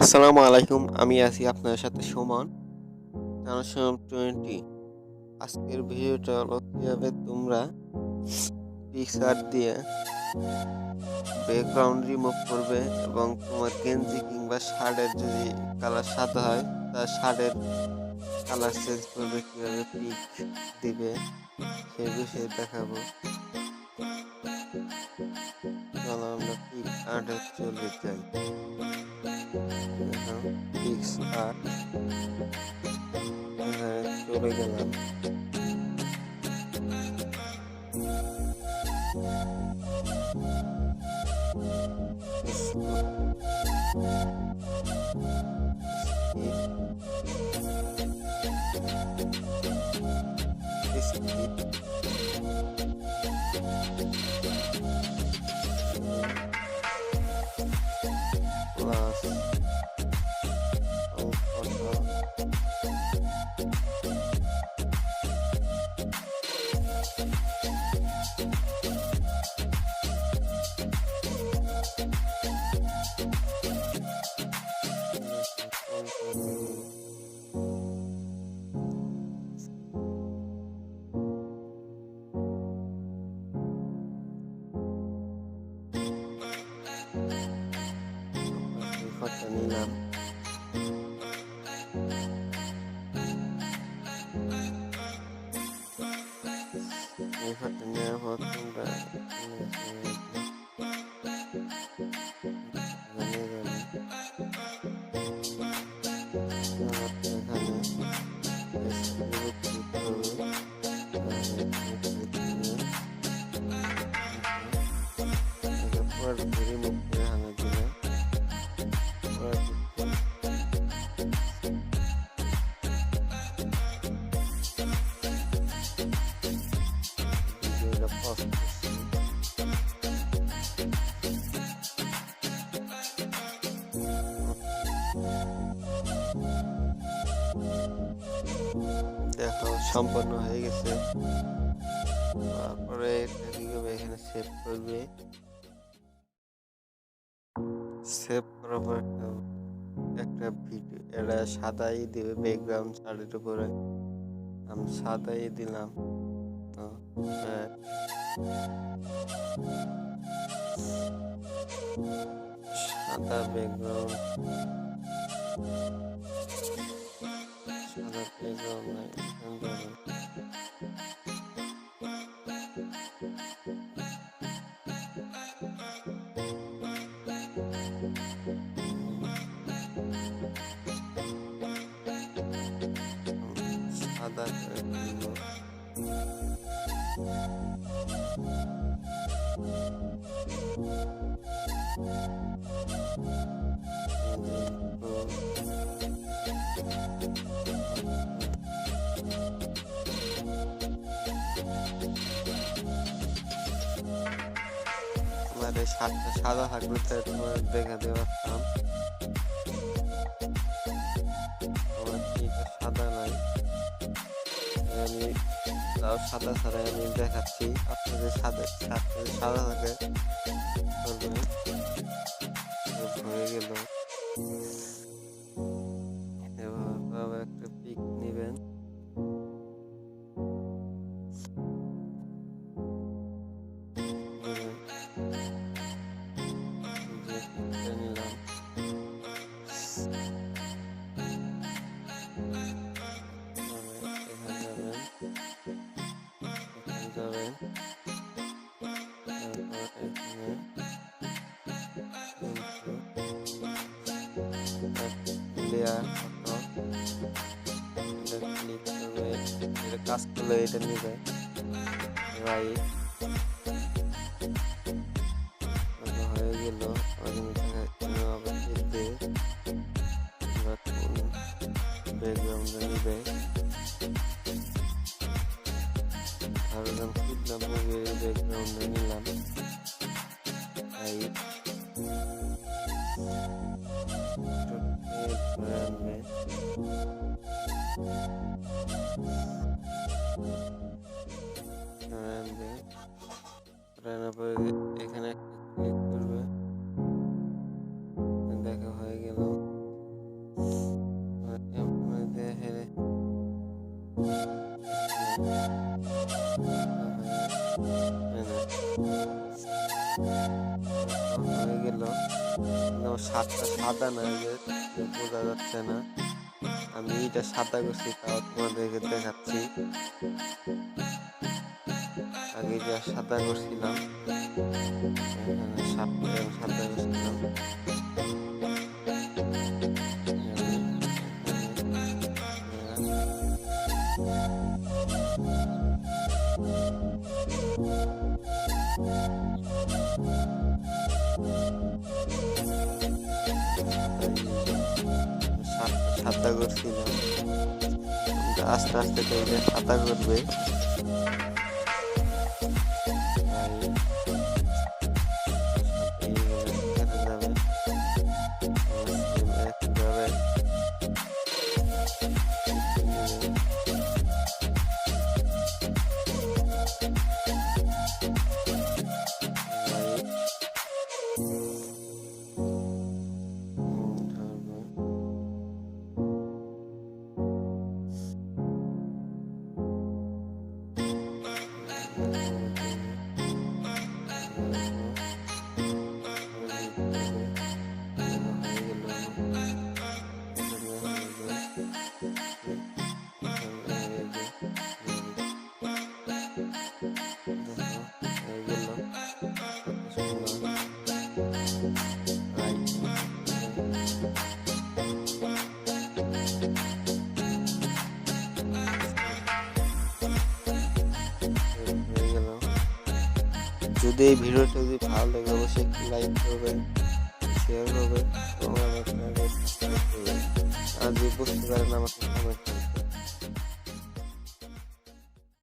আসসালামু আলাইকুম। আমি আছি আপনার সাথে সুমন। জানাশোনা 20। আজকের ভিডিওটা হলো কিভাবে তোমরা পিকচার দিয়ে ব্যাকগ্রাউন্ড রিমুভ করবে এবং তোমার গেঞ্জি কিংবা শার্টের যদি কালার সাদা হয় তার শার্টের কালার চেঞ্জ করবে কিভাবে পিক দিবে সেই বিষয়ে দেখাবো। চলো আমরা পিক আর্টে চলে যাই। দেখো পিক্স আর্ট এখানে চলে গেলাম। স্কিপ প্লাস ফটো নিলাম। এই ফটো নেওয়ার পর তোমরা রিমুভ করে হানা দিলে ভিডিওটা পজ করছি। দেখো সম্পন্ন হয়ে গেছে। তারপরে এটা কি করবে, এখানে সেভ করবে। সেভ করার পর একটা ভিডিও এটা সাদাই দিবে ব্যাকগ্রাউন্ড শাড়ির উপরে। আমি সাদাই দিলাম। তো সাদা ব্যাকগ্রাউন্ড, সাদা ব্যাকগ্রাউন্ড নাই সাদা করে দিব। আমার এই শার্টটা সাদা থাকলে তো তোমার দেখাতে পারতাম। আমার এটা সাদা নাই, আমি তাও সাদা ছাড়াই আমি দেখাচ্ছি আপনাদের। সাদা শার্টটা সাদা থাকে করবে। হয়ে গেল। এভাবে একটা পিক নেবেন। যে পিকটা নিলাম এখানে যাবেন, এখানে যাবেন, তারপর এখানে লেয়ার ফটো এটা ক্লিক করবে। এটা কাজ করলে এটা নিবে রাইট হয়ে গেল। আবার এতে ব্যাকগ্রাউন্ডে নিবে। ধরলাম কিডন্যাপ মুভির ব্যাকগ্রাউন্ডে নিলাম রাইট আনবে। আনার পরে এখানে একটা ক্লিক করবে। দেখা হয়ে গেল। শার্টটা সাদা না, যে বোঝা যাচ্ছে না। আমি এটা সাদা করছি, তাও তোমাদেরকে দেখাচ্ছি। আগে যা সাদা করছিলাম, এখানে শার্টটা সাদা করছিলাম। সাদা করছিলাম, আস্তে আস্তে তো এটা সাদা করবে। যদি এই ভিডিওটা যদি ভালো লাগে অবশ্যই একটু লাইক করবেন, শেয়ার করবেন এবং আমাকে সাবস্ক্রাইব করবেন। আর যদি বুঝতে পারেন আমাকে কমেন্ট করবেন।